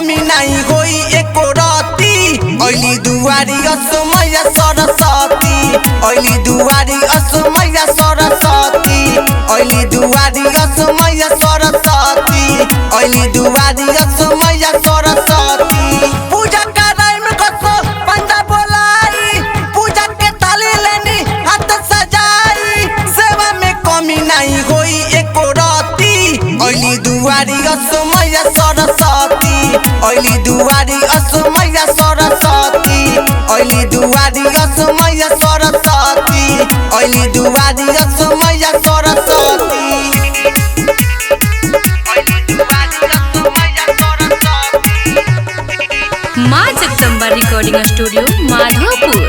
कमी नहीं होई एको राती। ओइली दुआरी असमैया सरस्वती, ओइली दुआरी असमैया सरस्वती, ओइली दुआरी असमैया सरस्वती, ओइली दुआरी असमैया सरस्वती। पूजा कराई में कसो पंडा बोलाई, पूजा के थाली लेनी हाथ सजाई, सेवा में कमी नहीं होई एको राती। ओइली दुआरी असमैया सरस्वती, ओइली दुआरी असमैया सरस्वती, ओइली दुआरी असमैया सरस्वती, ओइली दुआरी असमैया सरस्वती। माँ जगदम्बा रिकॉर्डिंग स्टूडियो माधोपुर।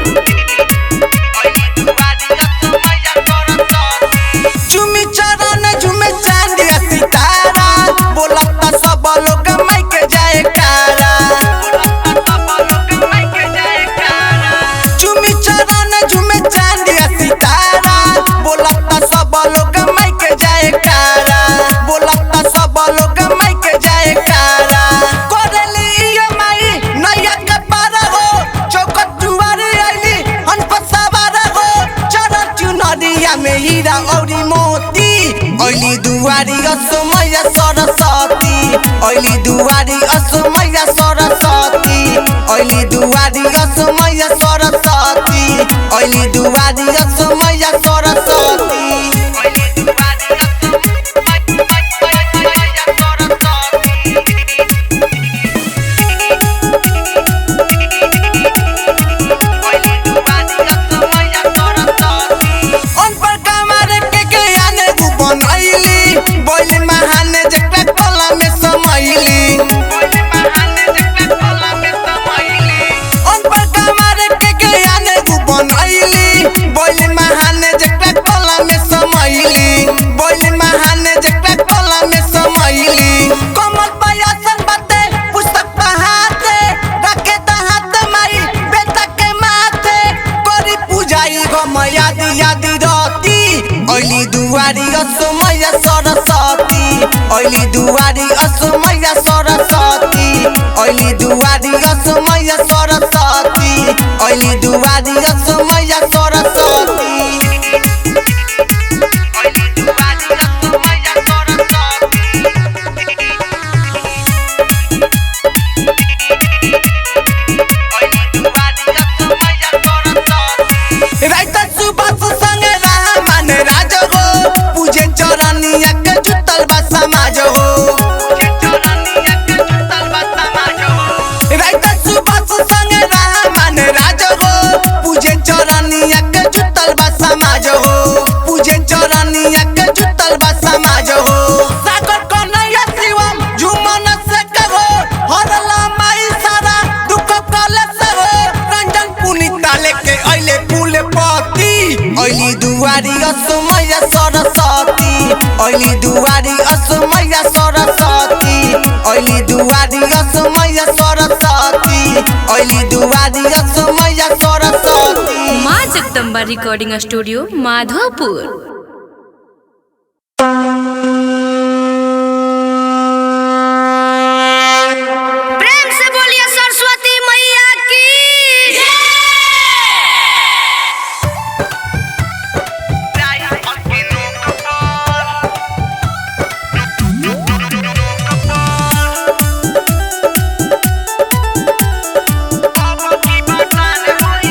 झूमी चरण झूमे चांदिया सितारा, बोलता सब लोग माइक जयकारा। झूमी चरण झूमे चांदिया सितारा, बोलता सब लोग माइक जयकारा, बोलता सब लोग माइक जयकारा। कोरली ये माई नैया के पार हो, चौकट दुआरी आइली हंस सवार हो, चरण चुनरिया में हीरा औरी मोती। ओइली दुआरी असमैया सरस्वती, ओइली दुआरी असमैया सरस्वती, ओइली दुआरी असमैया सरस्वती, ओइली दुआरी असमैया सरस्वती। कमल पयासन बाते पुस्तक पहाते, रखे हाथ माई बेटा के माथे, करी पूजाई गम यादी यादी राती। ओइली दुआरी असमैया सरस्वती, ओइली दुआरी असमैया सरस्वती, ओइली दुआरी असमैया सरस्वती, ओइली दुआरी असमैया सरस्वती। राइटर सुभाष संगे रहमान राज हो, पूजे चरनिया के जुटल बा समाज हो। राइटर सुभाष संगे रहमान राज हो, पूजे चरनिया के जुटल बा समाज हो, पूजे चरनिया के जुटल बा समाज हो। सागर कन्हैया शिवम झूमन से कहो, हरला माई सारा दुख कलेश हो, रंजन पुनीता लेके अइले फूल पति। ओइली दुआरी असमैया सरस्वती, ओइली दुआरी असमैया सरस्वती, ओइली दुआरी असमैया सरस्वती, ओइली दुआरी असमैया सरस्वती। माँ जगदम्बा रिकॉर्डिंग स्टूडियो माधोपुर। प्रेम से बोलिए सरस्वती मैया की।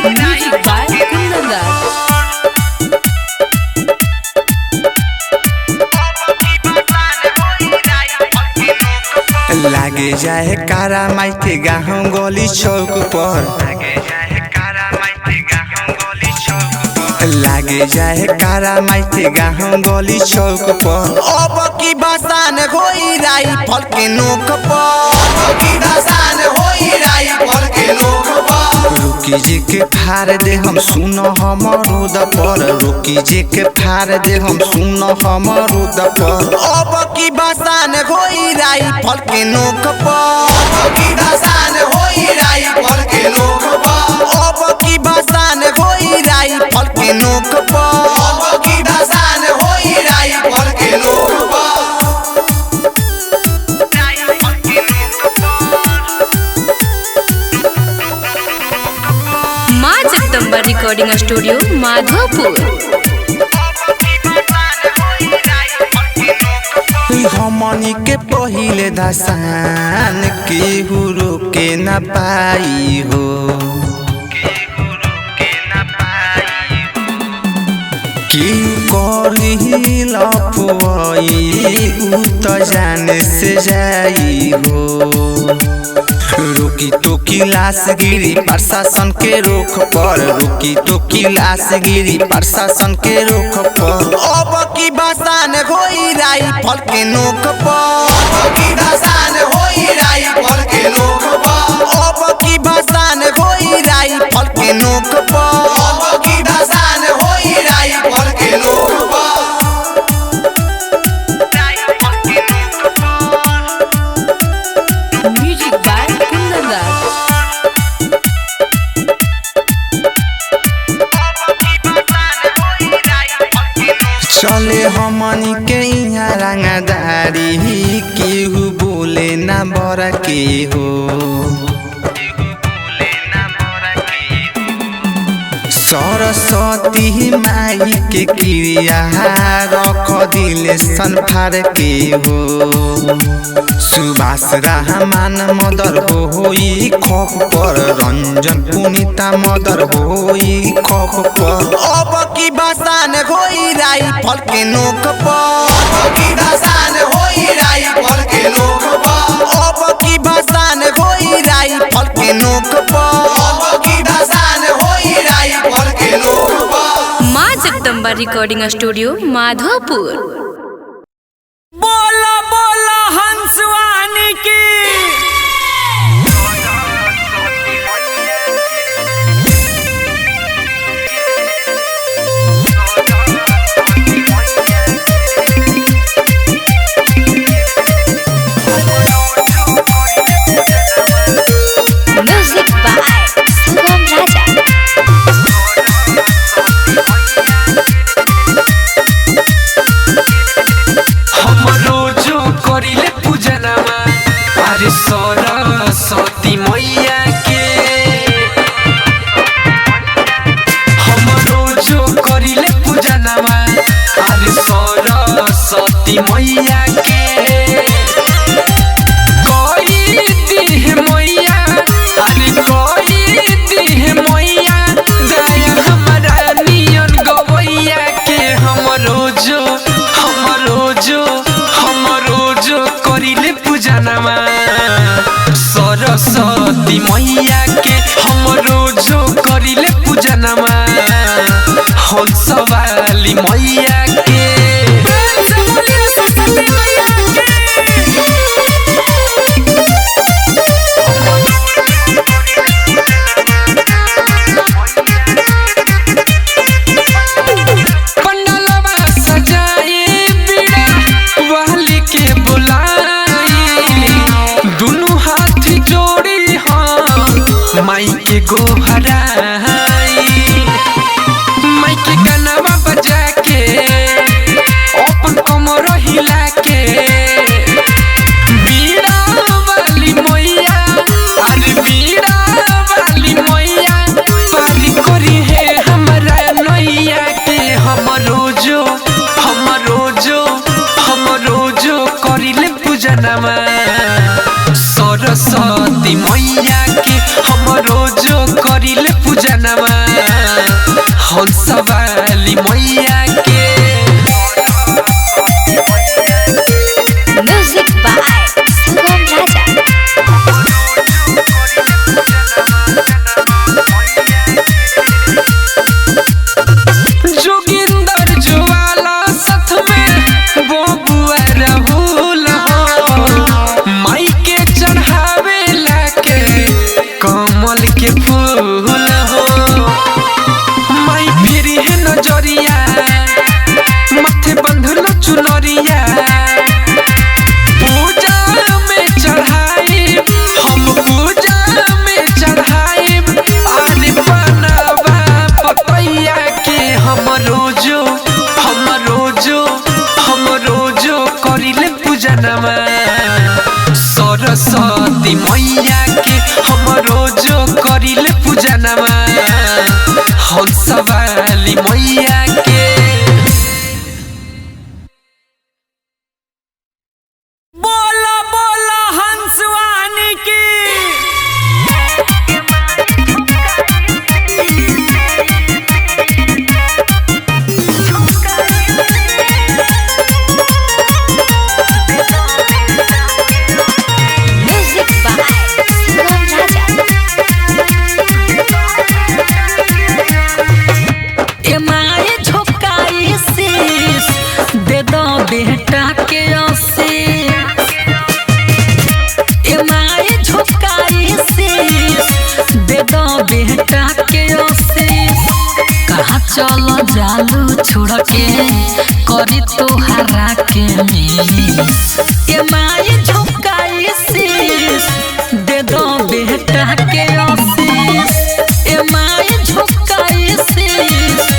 Music by Kundandas. लागे जाए कारा माई के गाँव गली चौक पर, लागे जाए कारा माई के गाँव गली चौक पर। अब की बसान होई राई फल के नोक पर, अब की बसान होई राई फल के नोक पर। रुकी जी के फाड़ दे हम सुनो हमरूद पर, रुकी जी के फाड़ दे हम सुनो हमरूद पर। अब की बसान होई राई फल के नोक पर, अब की बसान होई राई फल के नोक पर। अब की बसान होई राई फल के नोक पर, अब की बसान होई राई फल के नोक पर। Recording studio Madhopur. हमनी के पहिले दसान केहू रोके न पाई हो। केहू करी लफुआई उ त जाने से जाई हो। रुकी तो लाश गिरी प्रशासन के रोक पर, रुकी तो लाश गिरी प्रशासन के रोक पर। अब की बसान होई राइफल के नोक पर, अब की बसान होई राइफल के नोक पर, अब की बसान होई राइफल के नोक पर, अब की बसान होई राइफल के नोक पर। Music by Kundandas. चले हमनी के यहाँ रंगदारी, केहू बोले ना बड़ा के हो। सरस्वती माई के क्रिया रख दिल संफार के हो। सुभाष रहमान मदर होई खप पर, रंजन पुनीता मदर होई खप पर। अब की बसान होई राइफल के नोक पर, अब की बसान होई राइफल के नोक पर, अब की बसान होई राइफल के नोक पर, अब की बसान होई राइफल के नोक पर। माँ जगदम्बा रिकॉर्डिंग स्टूडियो माधोपुर। बोला बोला हंसवानी की। म्यूजिक बाय शुभम राजा। हमरो जो करिले पूजनमा अरे सरस्वती मैया के। हमरो जो करिले पूजनमा अरे सरस्वती मैया के। कोई दिह मैया अरे कोई दिह मैया दया हमारा नियन गवैया के। हमरो जो करिले पूजनमा सरस्वती मैया के। हमरो जो करिले पूजनमा हंसवाली मैया के। पंडलवा सजाए बीड़ा वाली के बुलाई, दुनु हाथ जोड़ी हाँ माई के गोहराई। माई के गनवा बजा के अपन कमर हिला के। बीड़ा वाली मैया अरे बीड़ा वाली मैया पारी करी है हमरा नैया के। हमरो जो करिले पूजनमा सरस्वती मैया के। हमरो जो करिले पूजनमा हंसवाली मैया के। म्यूजिक बाय शुभम राजा। जोगिंदर ज्वाला साथ में बबुआ राहुल हो। माई के चढ़ावे लाके कमल के फूल हो। माई फिर है नजरिया के करी तोहरा के मिस ए माई झुकाई शीश दे दो बेटा के आशीष ए माई झुकाई शीश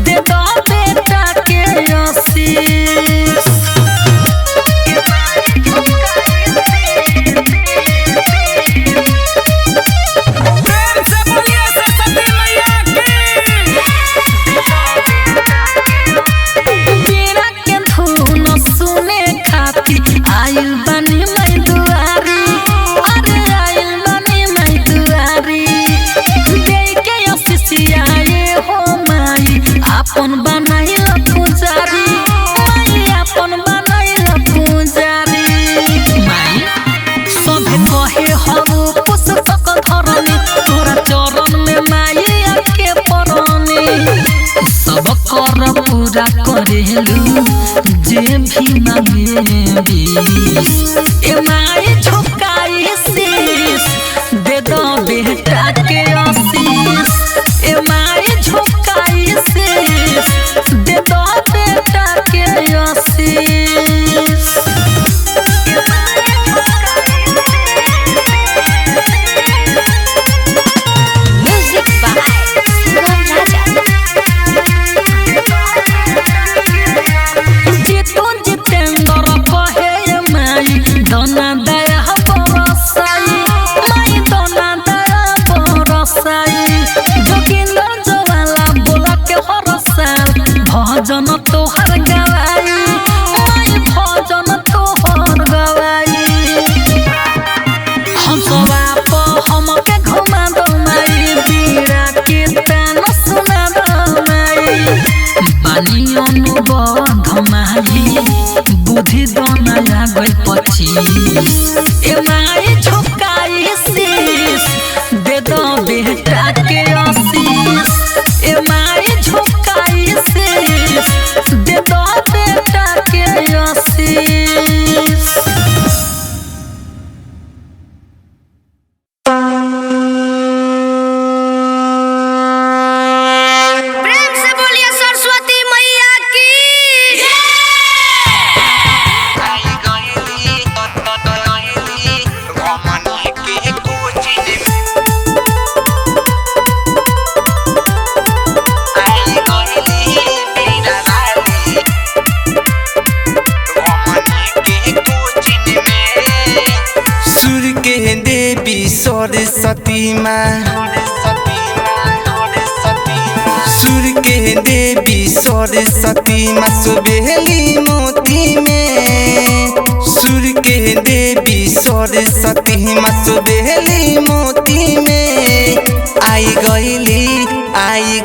दे दो बेटा के आशीष आइल बनी मैं दुआरी अरे आइल बनी मैं दुआरी दे के ऑफिसिया ये हो माई अपन बनाइल पुजारी माई अपन बनाइल पुजारी माई सब कहे हरु पुस्तक धरनी तोरा चरण में माई आके परनी सब कर पूरा करेलू जे भी मांगे बीस ए माई झुकाई शीश दे दो बेटा के आशीष ए माई झुकाई शीश दे दो बेटा के आशीष म्यूजिक बाय सुगम राजा जीतू जितेंद्र कहे माई दोना दया बरसाई माई दोना दया बरसाई जोगिंदर जवाला बोला के हरसाल भजन तोहर गवाई माई भजन तोहर गवाई हम सब आप हमके घुमा दो माई बीड़ा के तान सुना दो माई पानी अनुबंध माई बुद्धि दोना गई 25 ए माई झुकाई शीश दे दो बेटा के आशीष ए माई झुकाई शीश दे दो बेटा के आशीष प्रेम से बोलिए सरस्वती मैया की सूर्य के देवी सरस्वती माँ सूर्य के देवी सरस्वती माँ सुबेली मोती में सूर्य के देवी सरस्वती माँ सुबेली मोती में आई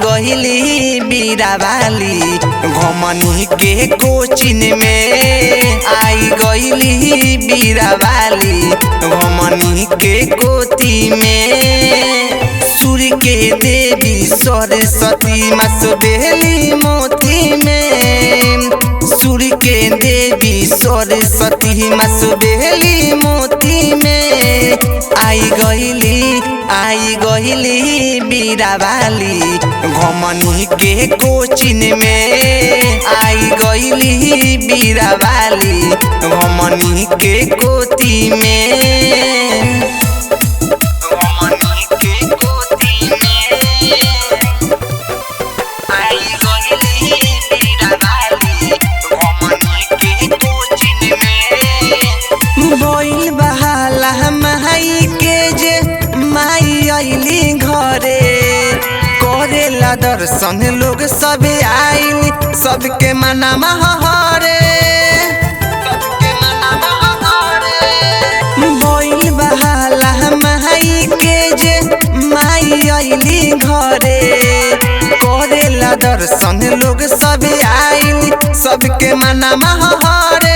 गईली बीरावाली घमनी के कोचिन में आई गईली बीरावाली घमनी के कोती में सूर्य के देवी सरस्वती माँ सुबेली मोती में सूर्य के देवी सरस्वती माँ सुबेली मोती में आई गईली बीरावाली घमनी के कोचिन में आई गईली बीरावाली घमनी के कोती में बोल बहाला माई के जे माई आइली घरे करेला दर्शन लोग सब आइल सबके मनमा हरे बोल बहाला माई के जे माई आइली घरे करेला दर्शन लोग सब आइल सबके मनमा हरे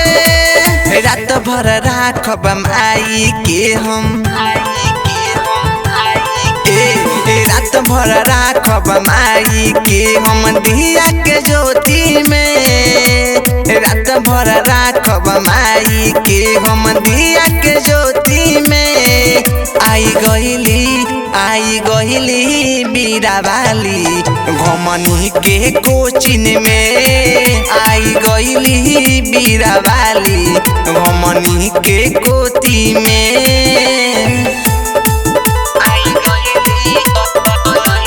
रात भर राखब आई के हम रात भर राखब आई के हम दिया के ज्योति में रात भर राखब आई के हम दिया के ज्योति में आई आई गइली बीरावाली घमनी के कोचिन में आई गइली बीरावाली घमनी के कोती में आई गइली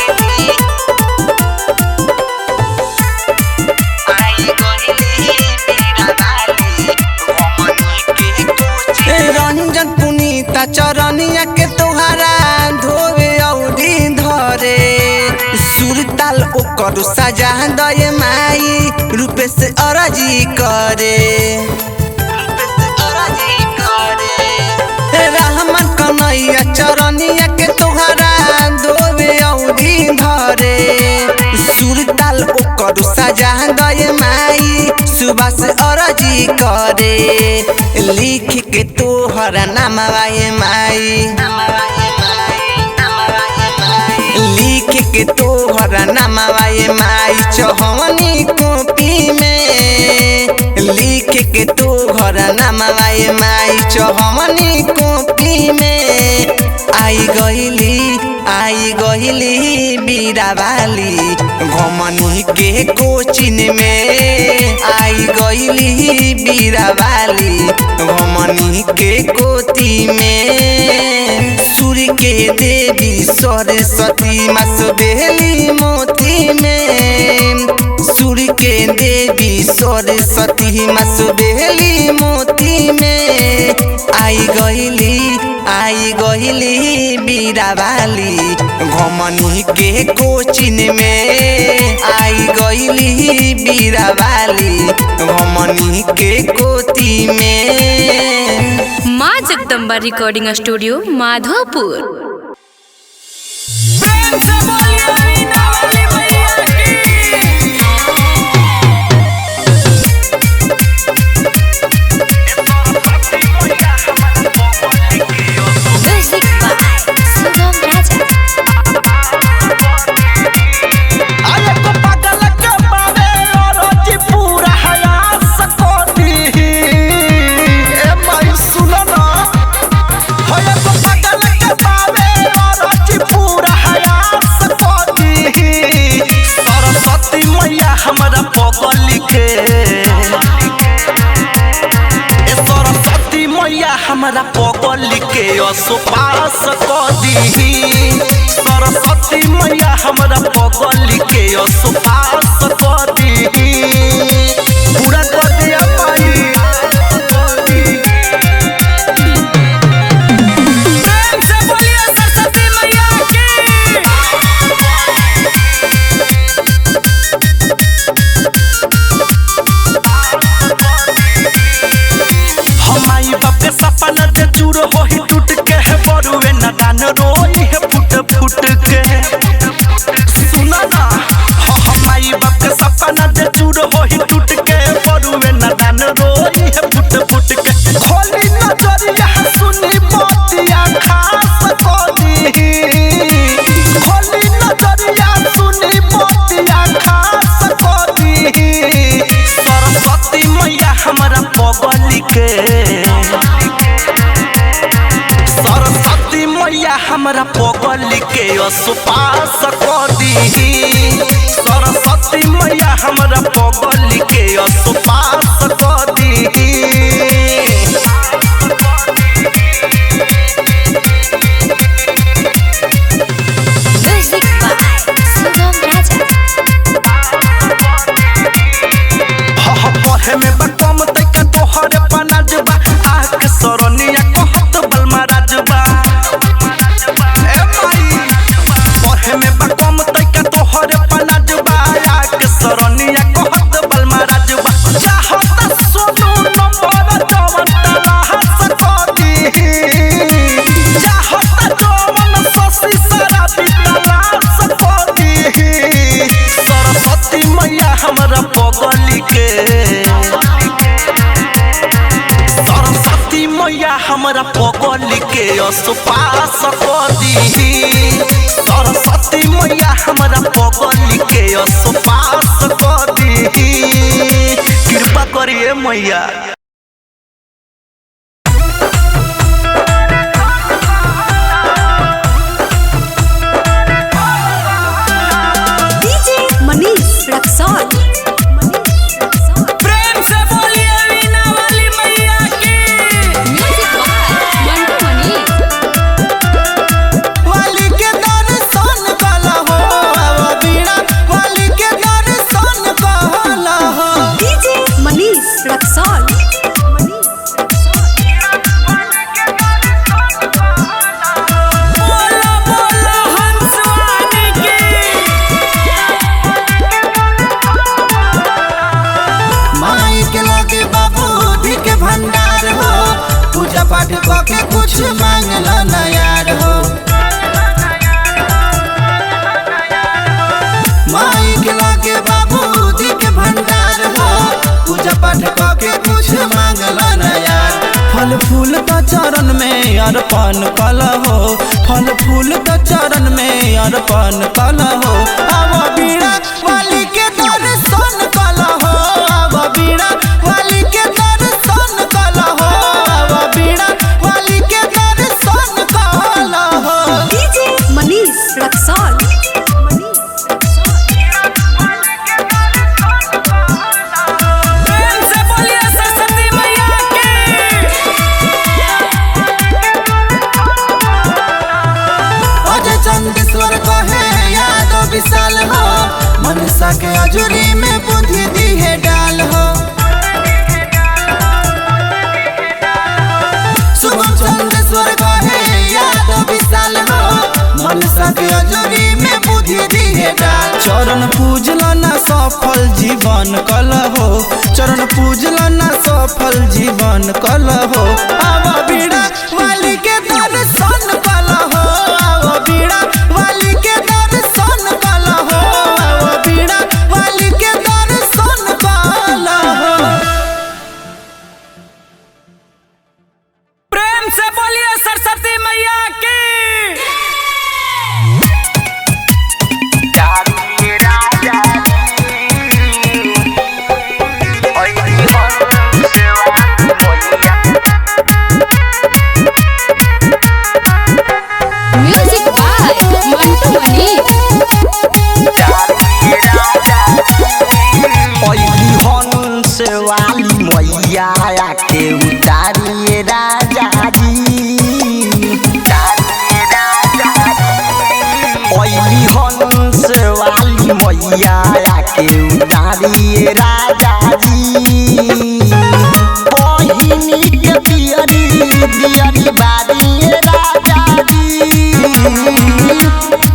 रंजन पुनीता चरनिया के तोहरा धोवे औरी धरे सुरताल ओकर सजा दय माई रूपे से अरजी करे रहमान कन्हैया चरनिया के तोहरा धोवे औरी धरे सुरताल ओकर सजा दय माई सुबह से अरजी करे लिख के तोहर नामवा माई लिख के तोहर नामवा माई चौहनी कॉपी में लिख के तोहर नामवा माई चौहनी कॉपी में आई गइली बीरावाली घमनी के कोचिन में आई गइली बीरावाली घमनी के कोती में सूर्य के देवी सरस्वती मास बेली मोती में सूर्य के देवी सरस्वती मास बेली मोती में आई गइली बीरावाली घमनी के कोचिन में आई गइली बीरावाली घमनी के कोती में। माँ जगदम्बा रिकॉर्डिंग स्टूडियो माधोपुर। हमरा पगल के पास क दी सरस्वती मैया हमरा पगल के पास क दी पूरा कर दिया पाई सपना जे चूर हो ही टूट के है बरुए न दान रोई है फुट फुट के सुना ना हमारी बाप के सपना जे चूर हो ही टूट के बरुए न दान रोई है फुट फुट के खोली नजरिया सुनी मोतिया खास को दी खोली नजरिया सुनी मोतिया खास को दी सरस्वती मैया हमरा पगल के सरस्वती मैया हमरा पगल के पास क दी सरस्वती मैया हमरा पगल के पास क दी पढ़े में बकम तक तोहरे पनाजबा आके सरनिया कहत बलमा राजबा ए माई पढ़े में बकम तक तोहरे पनाजबा आके सरनिया कहत बलमा राजबा चाहत सोनू नंबर जवन तलाश क दी चाहत जवन ससी सारा तलाश क दी सरस्वती मैया हमरा पगल के सरस्वती मैया हमरा पगल के पास क दी सरस्वती मैया हमरा पगल के पास क दी कृपा करिए मैया। चरण में अर्पण कल हो, फल फूल तो चरण में अर्पण कल हो। आव बीड़ा वाली के दर्शन कल हो, आव बीड़ा वाली के दर्शन कल हो, आव बीड़ा वाली के दर्शन कल हो। डीजे मनीष रक्सौल। चंदेश्वर कहे यादो विशाल हो, मनसा के अजूरी में बुद्धि दी है डाल हो। शुभम चंदेश्वर कहे यादो विशाल हो, मनसा के अजूरी में बुद्धि दी है डाल। चरण पूजल ना सफल जीवन कल हो, चरण पूजल ना सफल जीवन कल हो। आव बीड़ा वाली के दर्शन कल हो, आव बीड़ा वाली के दर्शन कल हो, आव बीड़ा वाली के दर्शन कल हो। प्रेम से बोलिए सरस्वती मैया की। म्यूजिक बाय मंटू मनी। हंस वाली मैया के उतारिए राजा जी, हंस वाली मैया के उतारिए राजा जी। पहिनी के पियरी दियरी बारिए राजा जी,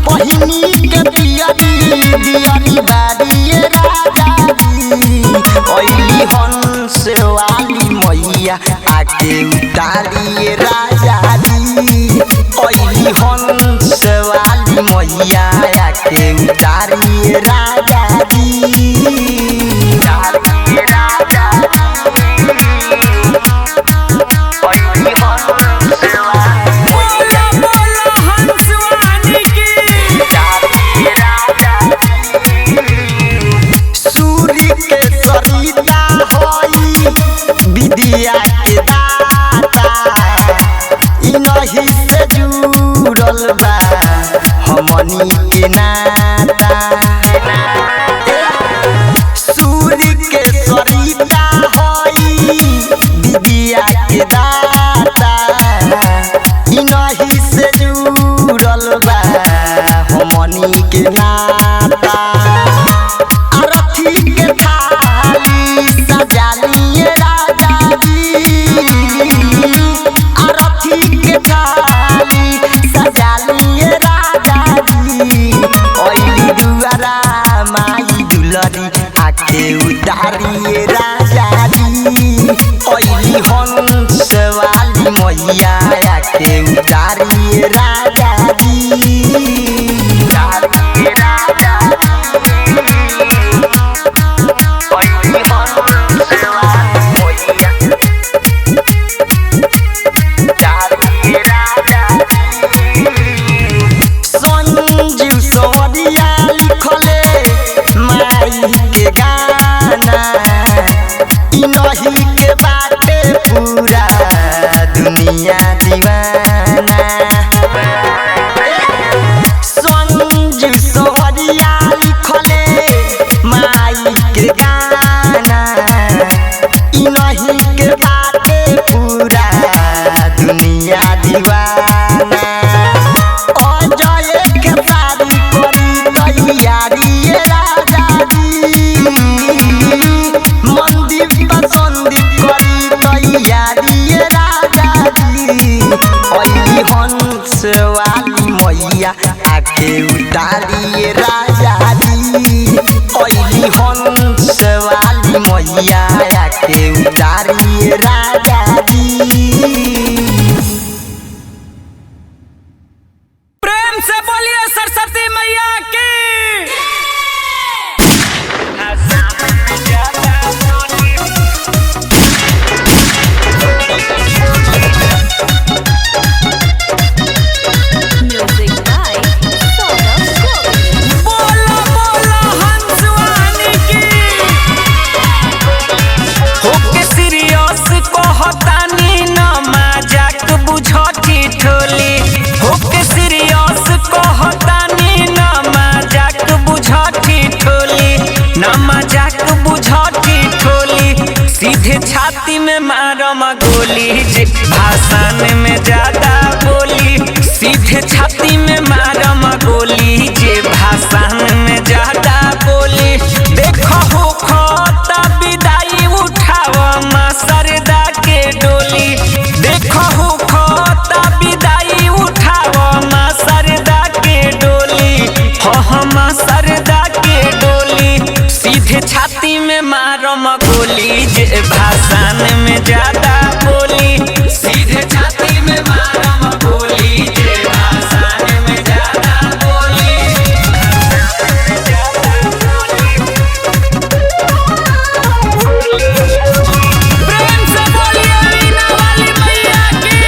पहिनी के पियरी दियरी बारिए राजा जी। ओइली हंस वाली मैया आके उतारिए राजा जी, ओइली हंस वाली मैया आके उतारिए राजा जी। उतारिए राजा विद्या के दाता, इनही से जुड़ल बा हमनी के नाता। सूर्य के सरिता होई विद्या के दाता, इनही से जुड़ल बा हमनी के नाता। अरथी के थाली सजालिए राजा जी, अरथी के थाली सजालिए राजा जी। ओइली दुआरा माई दुलरी आके उतारिए राजा जी, ओइली हंस वाली मैया आके उतारिए राजा जी। उतारिए राजा संजीव सवरिया लिखले माई के गाना, इनही के बाटे पूरा दुनिया दीवाना। संजीव सवरिया लिखले माई के गाना, इनही के बाटे पूरा दुनिया दीवाना। अजय के सारी करी तैयारी राजा जी, मंदिर पसंद करी तैयारी राजा जी। ओइली हंस वाली मैया आके उतारिए राजा जी, ओइली हंस वाली मैया आके उतारिए राजा जी। प्रेम से बोलिए सरस्वती मैया की। मारम गोली जे भाषण में ज्यादा बोली। देखो हो खोता विदाई उठाव माँ सरदा के डोली। देखो हो खोता विदाई उठाव माँ सरदा के डोली। हो माँ सरदा के डोली। सीधे छाती में मारम गोली जे भाषण में ज्यादा बोली। सीधे छाती में मारम गोली जे भाषण में ज्यादा बोली। प्रेम से बोलिए वीणा वाली मैया की।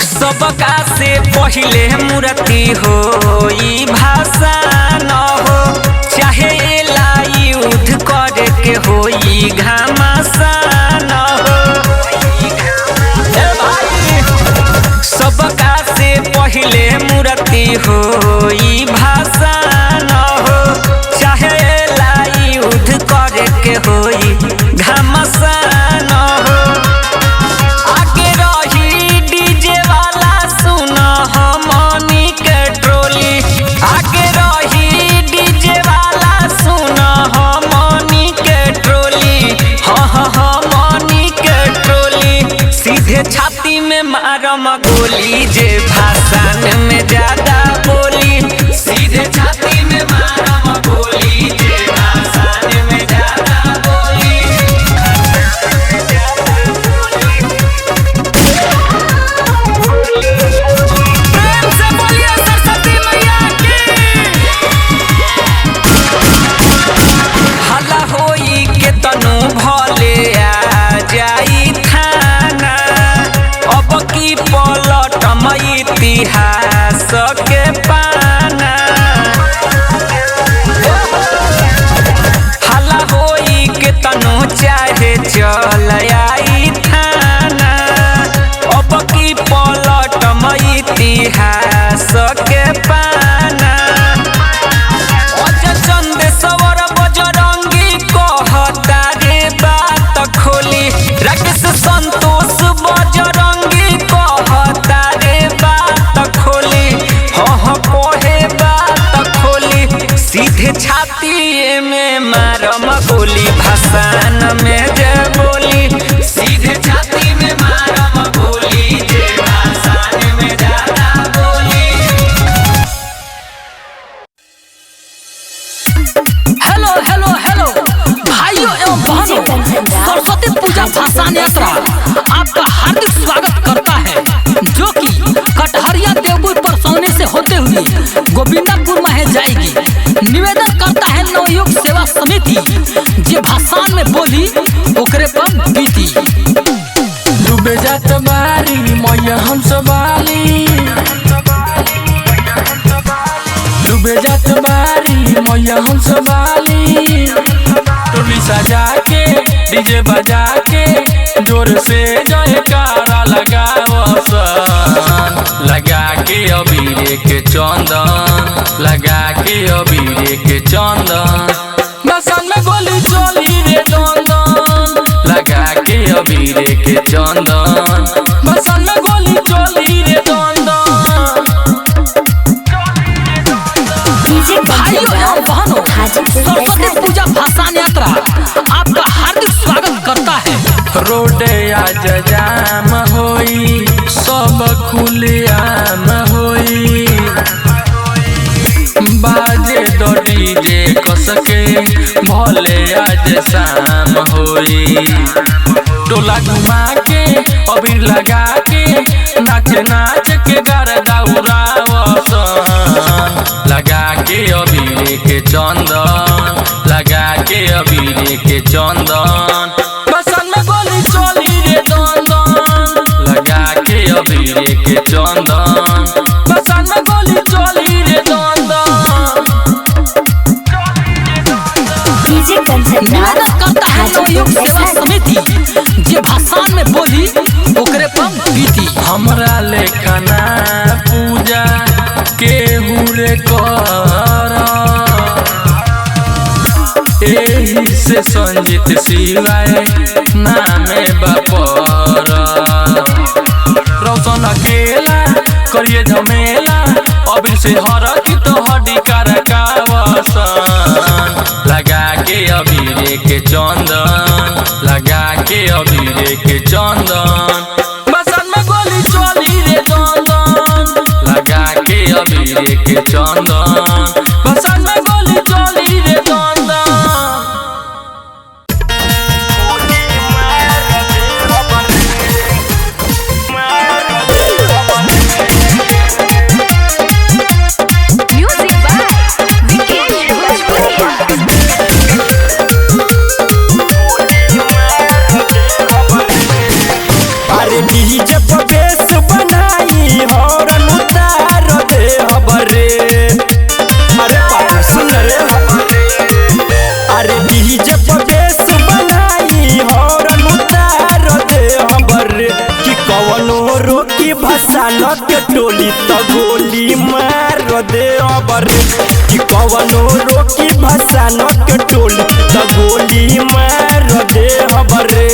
सबका से पहिले मूर्ति हो ई भाषा न हो। चाहे ला युद्ध करे के हो ई घमासान हो। सबका से पहिले मूर्ति हो ई भाषा न हो। चाहे ला युद्ध करे के हो ई घमासान हो। आगे रही डीजे वाला सुन हमनी के ट्रोली। आगे रही डीजे वाला सुन हमनी के ट्रोली। हमनी के ट्रोली। सीधे छाती में मारम गोली जे भाषण में ज्यादा बोली। सीधे छाती में मारम गोली जे भाषण में ज्यादा बोली। प्रेम से बोलिए सरस्वती मैया की। हल्ला होई के तनु भले आ जाई थाना। अब की पलटम इतिहास के पाना। हल्ला होई के तनु चाहे चल आई थाना। अब की पलटम इतिहास के पाना। चंदेश्वर बजरंगी कहता रे बात खोली। राकेश संतोष बजरंगी कहता रे बात खोली। कहे बात खोली। सीधे छाती में मारम गोली भाषण में जे बोली। सीधे छाती में मारम गोली जे भाषण में ज्यादा बोली। हेलो हेलो हेलो भाइयों एवं बहनों, सरस्वती पूजा भाषण यात्रा आपका हार्दिक स्वागत करता है, जो कि कटहरिया देवपुर पर सोने से होते हुए गोविंदापुर में जाएगी। निवेदन करता है नवयुग सेवा समिति जे भाषण में बोली ओकरे पर बीती। डूबे जात बारी मैया हम सवाली। डूबे जात बारी मैया हम सवाली। टोली सजा के डीजे बजा के जोर से जयकारा लगावसन। लगा के अबीर के चंदन। लगा के अबीर के चंदन। बसन में गोली चली रे दंदन। लगा के अबीर के चंदन। बसन में गोली चली रे दंदन। भाइयों एवं बहनों, सरस्वती पूजा भाषण यात्रा आपका हार्दिक स्वागत करता है। रोड आज जाम होई सब खुलेआम होई। बाजे दो डीजे कसके भले आज शाम होई। टोला घुमा के अबीर लगा के नाच नाच के गर्दा उड़ावसन। लगा के अबीर के चंदन। लगा के अबीर के चंदन। बसन में गोली चली रे दंदन। लगा के अबीर के चंदन। बसन में गोली चली रे दंदन। निवेदन करता है नवयुग सेवा समिति जे भाषण में बोली ओकरे पर बीती। हमरा लेखना पूजा केहू रे कर। एही से संजीत शिवाय नामे बापर। रौशन अकेला दिए झमेला अभी से हर की तो हड्डी करकावसन लगा के अबीरे के चंदन लगा के अबीरे के चंदन बसन में गोली चली रे दंदन लगा के अबीरे के चंदन बसन में गोली चली रे दंदन म्यूजिक बाय विकेश भोजपुरिया। अरे डीजे पर बेस बनाई हॉर्न उतार दे हबरे अरे पापा सुन रे अरे डीजे पर बेस बनाई हॉर्न उतार दे हबरे कि कवनो रोकी भसान के टोली तो गोली मार दे हबरे कि कवनो रोकी भसान के टोली तो गोली मार दे हबरे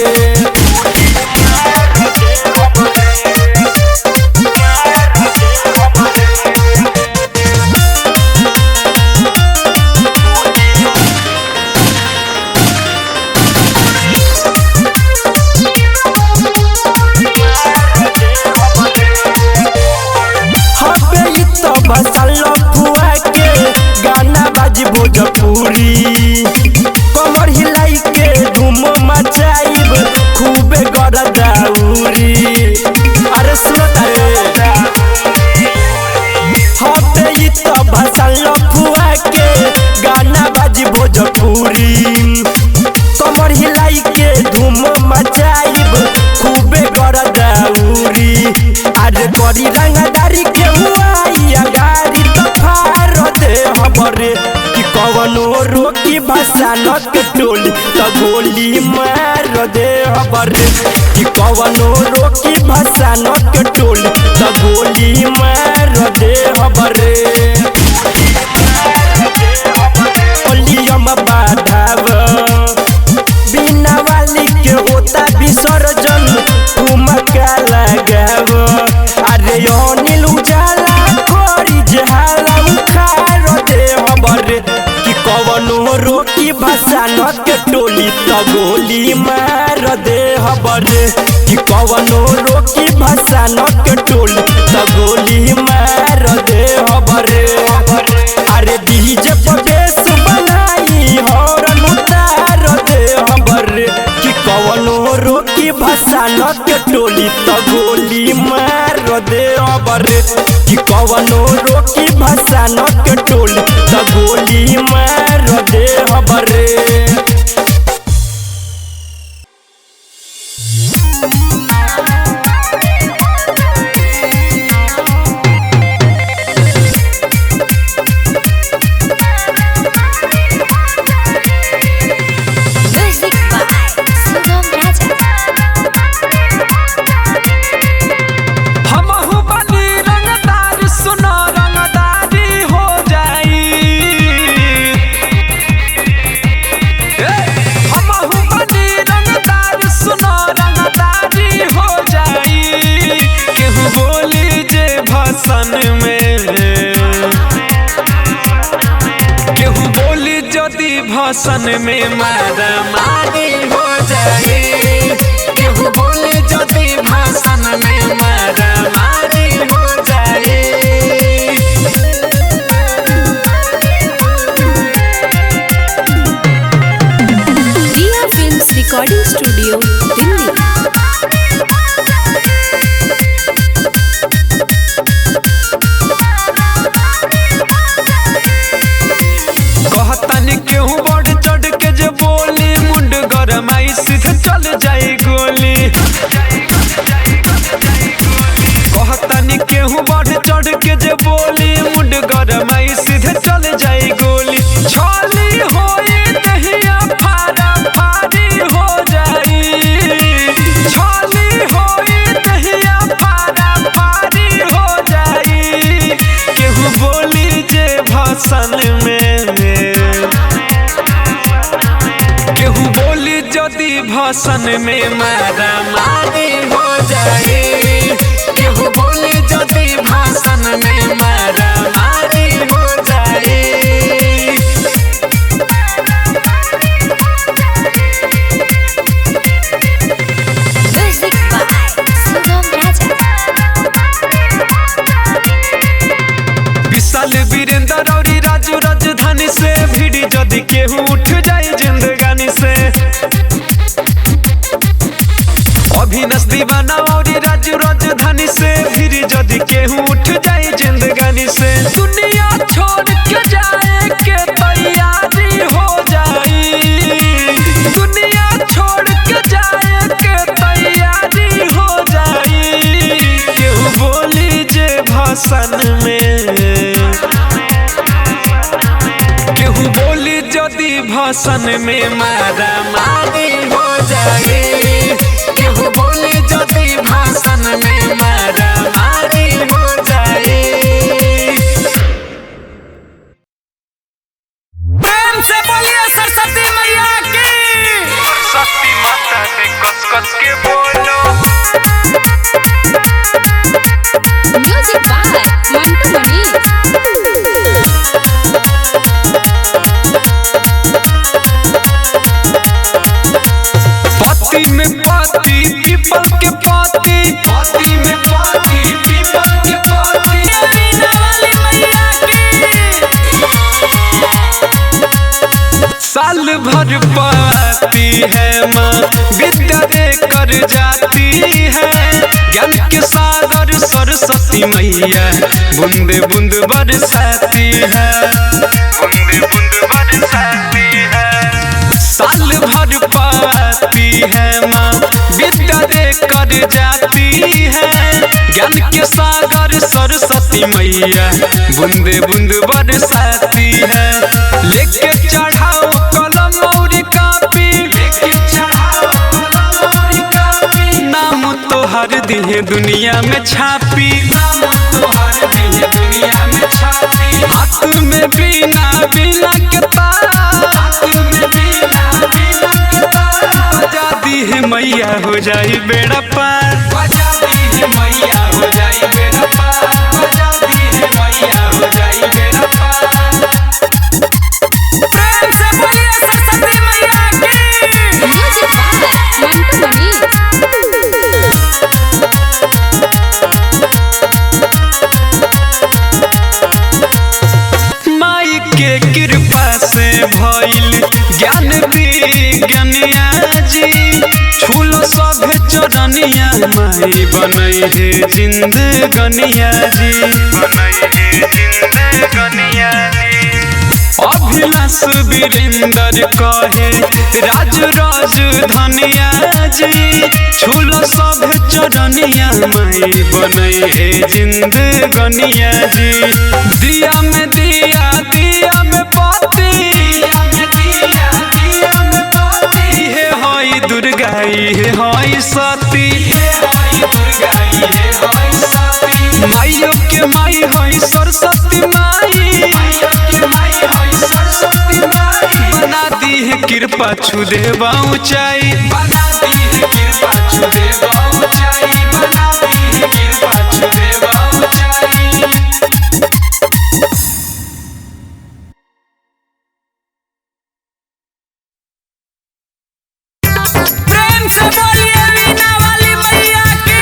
भोजपुरी कमर हिलाई के धूम मचाइब खूबे गरदाउरी अरे सुनत रे हटे ई तो भाषा लफुआ के गाना बाजी भोजपुरी कमर हिलाई के धूम मचाइब खूबे गरदाउरी अरे करी रंगदारी के हुआ गाड़ी तो फार दे हबरे कवनो रोकी भसान के टोली तो गोली मार दे हबरे कि कवनो रोकी भसान के टोली तो गोली मार दे हबरे ओलियम बाधाव बिना वाली के होता विसर्जन ठुमका लगाव अरे अनिल उजाला करी जहाला उखार दे हबरे कवनो रोकी भसान के टोली तो गोली मार दे हबरे कि कवनो रोकी भसान के टोली तो गोली मार दे हबरे अरे डीजे पर बेस बनाई हॉर्न उतार दे हबरे कि कवनो रोकी भसान के टोली तो गोली मार दे हबरे कि कवनो रोकी भसान के टोली तो गोली मार दे हबरे म्यूजिक बाय सुगम राजा। हमहु बनी रंगदार सुनो रंगदारी हो जाई हमहु बनी रंगदार सुनो रंगदारी हो जाई केहू बोली जे भाषण में केहू बोली जदी भाषण में मारा मारी हो जाई केहू बोली जदी भाषण में मारा मारी हो जाई रिया फिल्म्स रिकॉर्डिंग स्टूडियो दिल्ली। कहतनी केहू बढ़ चढ़ के जे बोली मुंड गरमाई सीधे चल जाई गोली कहतनी केहू बढ़ चढ़ के जे बोली मुंड गरमाई सीधे चल जाई गोली छाली होई दहिया फारा फारी हो जाई छाली होई दहिया फारा फारी हो जाई केहू बोली जे भाषण में केहू बोली जदी भाषण में मारा मारी हो जाए केहू बोली जदी भाषण केहू उठ जाए जिंदगानी से। अभिनस दीवाना और राज राजधानी से फिर जदि केहू उठ जाए जिंदगानी से। दुनिया छोड़ के जाए के तैयारी हो जाई, दुनिया छोड़ के जाए के तैयारी हो जाई। केहू बोली जे भाषण में, केहू बोली जदि भाषण में मारा मारी हो जाए। केहू बोली जदि भाषण में मारा मारी हो जाए। प्रेम से बोलिए सरस्वती मैया की। सरस्वती माता से कस कस के बोलो। म्यूजिक बाय मंटू मनी। पति में पति पीपल के पति, पति में पति पीपल के पति। बीना वाली मैया की। साल भर पाती है माँ विद्या देकर जाती है। ज्ञान के सागर सरस्वती मैया बूंदे बूंद बरसाती है, बूंदे बूंद बरसाती है। साल भर पाती है माँ विद्या देकर जाती है। ज्ञान के सागर सरस्वती मैया बूंदे बूंद बरसाती है। लेके चढ़ाओ कलम और कापी, लेके चढ़ाओ कलम और कापी। नाम तो हर दिहे दुनिया में छापी, नाम तो हर दिहे दुनिया में छापी। हाथ में बीना बीना के तार, हाथ में बीना बीना के तार। बजा दी है मैया हो जाई बेड़ा पार, बजा दी है मैया हो जाई बेड़ा पार, बजा दी है मैया हो जाई बेड़ा पार। प्रेम से बोलिए सरस्वती मैया की। म्यूजिक बाय मंटू मनी। माई के कृपा से भइल ज्ञान विज्ञानिया जी। छूलो सब चरनिया माई बनई है जिंदगनिया जी, बनई है जिंदगनिया जी। अभिलाष वीरेंद्र कहे राज राजधानिया जी। छूलो सब चरनिया माई बनई है जिंदगनिया जी। दिया में दिया दिया में पति, दिया में दिया दिया में पति। हे हई दुर्गा हे हई सती, हे हई दुर्गा हे हई सती। माइयों के माई हई सरस्वती माई, माइयों के माई हई सरस्वती माई। बना दी है कृपा छू देवा ऊंचाई, बना दी है कृपा छू देवा ऊंचाई, बना दी है कृपा छू देवा ऊंचाई। प्रेम से बोलिए बीना वाली मैया की।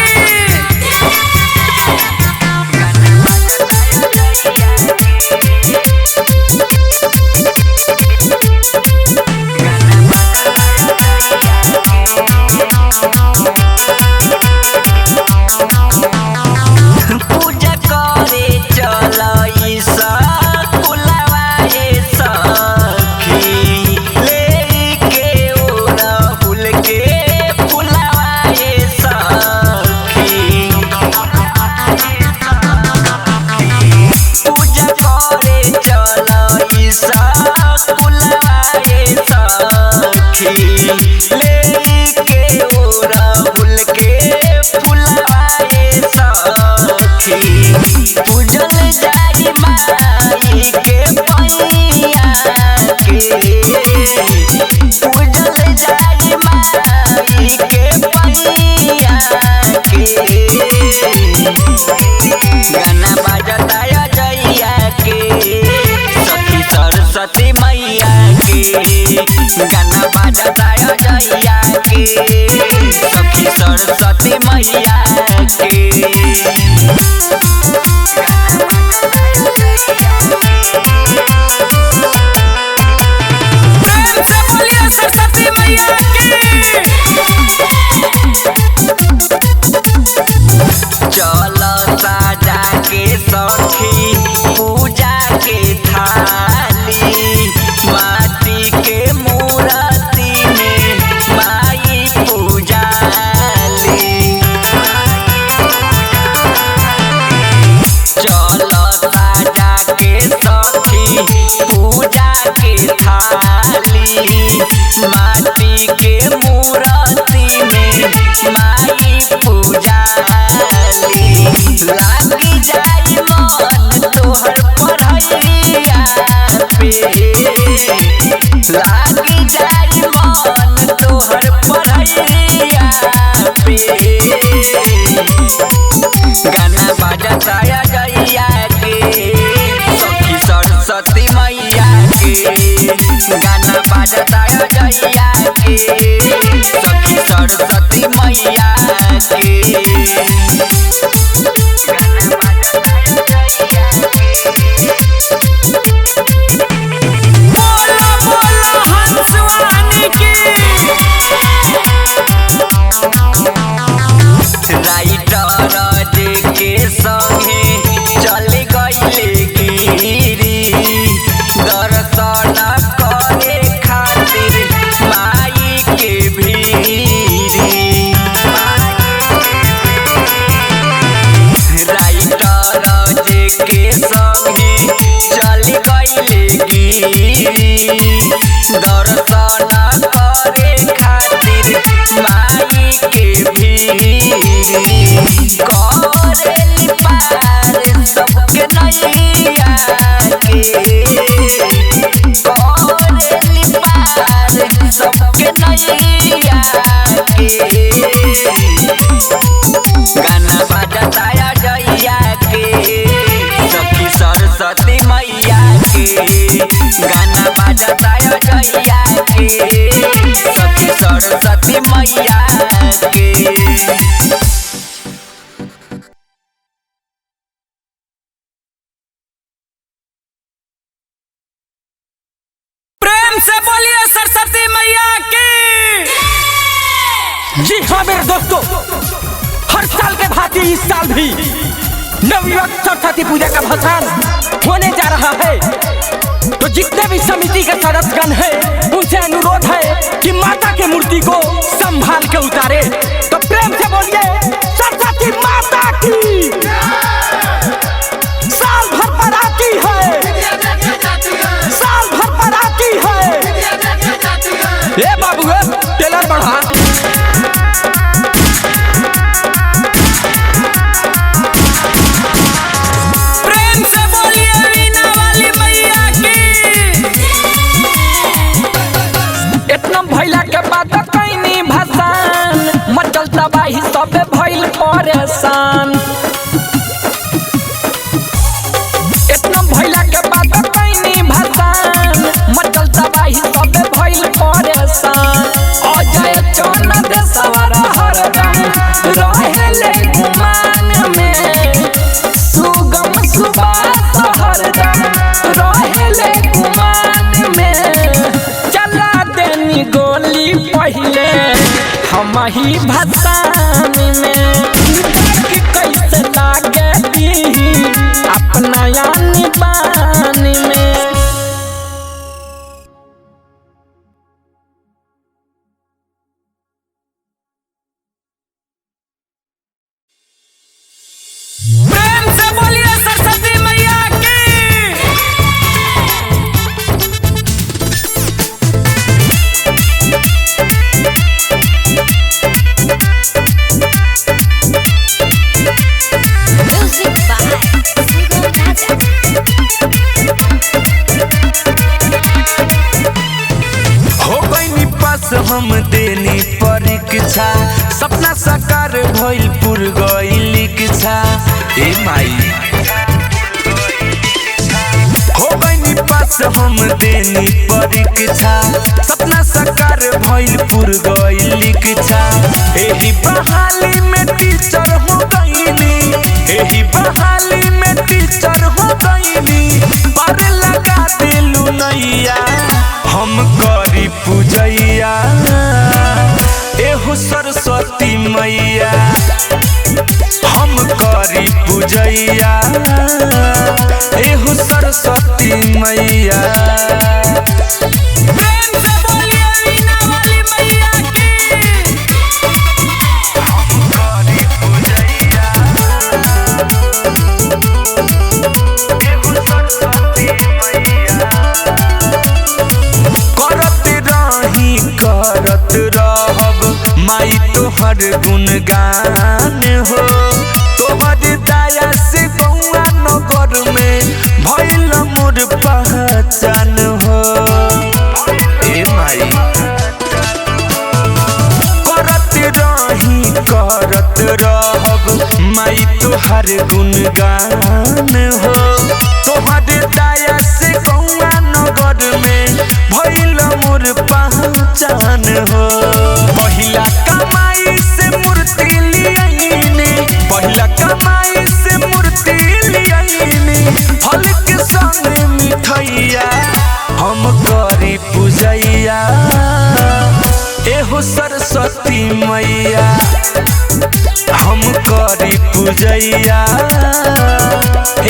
पूजा करे चलई सा कुलवा ए सखी। लेके ओढ़हुल के फुलवा ए सखी। पूजा करे चलई सा कुलवा ए सखी। लेके ओढ़हुल के फुलवा ए सखी। पूजल जाई माई के पैया के, पूजल जाई माई के पैया के। गाना बजता जइया के सखी सरस्वती मैया के। गाना बजता जइया के सखी सरस्वती मैया के। सखी पूजा के थाली माटी के मूर्ति में माई पूजाली चलो साजा के सखी पूजा के थाली माटी के मूर्ति में माई पूजाली लागी जाई मन तोहर पढ़ैया पे लागी जाई मन तोहर पढ़ैया पे गाना बजता जइया के सखी सरस्वती मैया के गाना बजता जइया के सखी सरस्वती मैया के राइटर के संगे चल गइले गिरी दर्शन करे खातिर माई के भीरी राइटर के संगे चल गइले गिरी दर्शन करे खातिर माई के भीरी करेली पार सबके नैया के करेली पार सबके नैया के गाना बजता जइया के सखी सरस्वती मैया के गाना बजता जइया के सखी सरस्वती मैया के से बोलिए सरस्वती मैया की। जी हाँ मेरे दोस्तों, हर साल के भांति इस साल भी नवयुवक सरस्वती पूजा का भसान होने जा रहा है। तो जितने भी समिति के सदस्यगण हैं उनसे अनुरोध है कि माता के मूर्ति को संभाल के उतारे। तो प्रेम से बोलिए सरस्वती माता की। साल भर पर आती है, साल भर पर आती है। ये बाबू है टेलर बढ़ा। प्रेम से बोलिए वीणा वाली मैया की। इतना भैला के बाद कहीं नहीं भसान मचल तबाही सब भइल परेशान। इतना भैला के बाद कहीं नहीं भसान मचल तबाही सब भइल परेशान। अजय चौन दे सवार हरदम रहेले गुमान में, सुगम सुबास हरदम रहेले गुमान में। चला देनी गोली पहिले हम ही भसान में, कि कैसे लागे दी अपना यानी बानी में। प्रेम से बोलिए सरस्वती मैया की। Music by Sigurd Raja. हो गई पास हम देनी परीक्षा, सपना साकार भइल पुर गइल इच्छा। ए माई हो गई पास हम देनी परीक्षा, सपना साकार भइल पुर गइल इच्छा। एही बहाली में टीचर हो गइनी, एही बहाली में टीचर हो गइनी। पर लगा दिलू नैया हम करी पूजैया, एहो सरस्वती मैया हम करी करी पूजैया एहु सरस्वती मैया। प्रेम से बोलिए वीणा वाली मैया की। करत रहब माई तोहर गुणगान हो, तोहर दया से गौआ नगर में भइल मोर पहचान हो। ए माई करत रहब माई तोहर गुणगान हो, तोहर दया से गौआ नगर में भइल मोर पहचान हो। पहिला कमाई से मूर्ति लियाइनी, पहिला कमाई से मूर्ति लियाइनी, फल के संग मिठैया हम करी पूजैया एहो सरस्वती मैया। हम करी पूजैया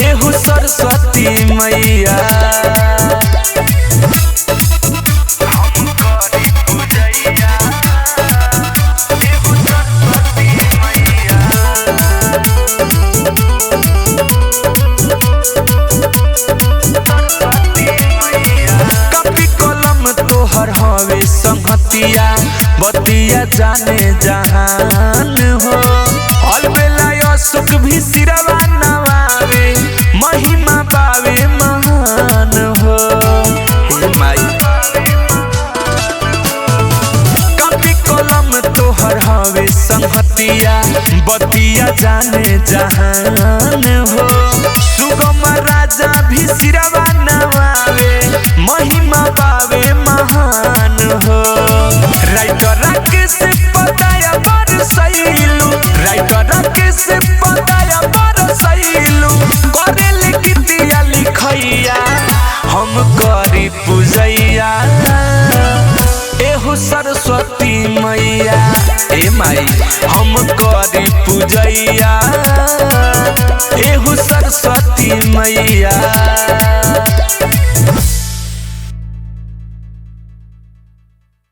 एहो सरस्वती मैया। हवे संगतिया बतिया जाने जहान हो, अलबेला सुख भी सिरवा नवावे महिमा पावे महान हो। हे माई कपी कलम तोहर हवे संगतिया बतिया जाने जहान हो, सुगम राजा भी सिरवा नवावे महिमा पावे महान हो। राइटर राकेश पताया बरसैलू, राइटर राकेश पताया बरसैलू, करेल गीतिया लिखैया हम करी पूजैया एहु सरस्वती मैया। ए माई हम करी पूजैया एहु सरस्वती मैया।